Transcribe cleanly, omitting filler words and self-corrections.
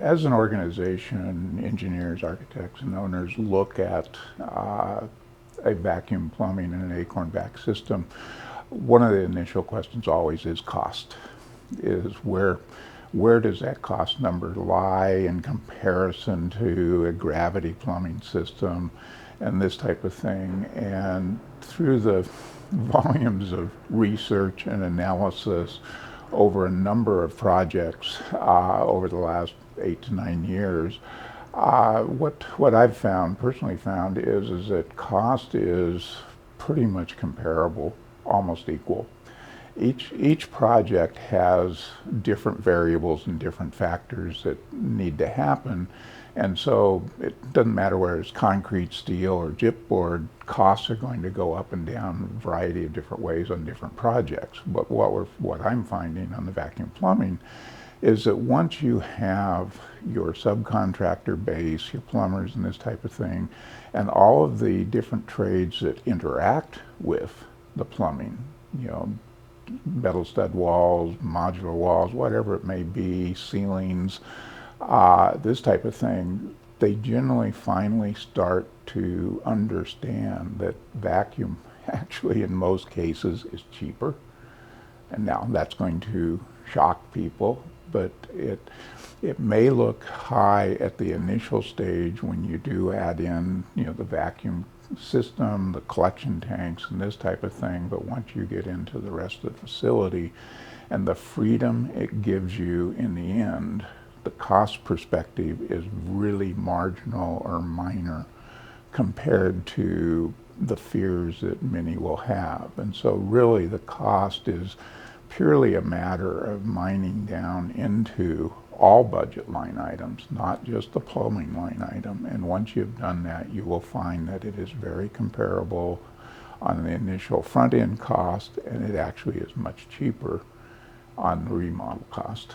as an organization, engineers, architects, and owners look at a vacuum plumbing and an AcornVac system, one of the initial questions always is cost. Is where does that cost number lie in comparison to a gravity plumbing system and this type of thing? And through the volumes of research and analysis over a number of projects over the last 8 to 9 years, what I've personally found is that cost is pretty much comparable, almost equal. Each project has different variables and different factors that need to happen, and so it doesn't matter whether it's concrete, steel, or gypboard, costs are going to go up and down a variety of different ways on different projects. But what I'm finding on the vacuum plumbing is that once you have your subcontractor base, your plumbers and this type of thing, and all of the different trades that interact with the plumbing, metal stud walls, modular walls, whatever it may be, ceilings, this type of thing, they generally finally start to understand that vacuum actually in most cases is cheaper. And now that's going to shock people, but it may look high at the initial stage when you do add in, the vacuum system, the collection tanks, and this type of thing. But once you get into the rest of the facility and the freedom it gives you in the end, the cost perspective is really marginal or minor compared to the fears that many will have. And so really the cost is purely a matter of mining down into all budget line items, not just the plumbing line item. And once you've done that, you will find that it is very comparable on the initial front end cost, and it actually is much cheaper on the remodel cost.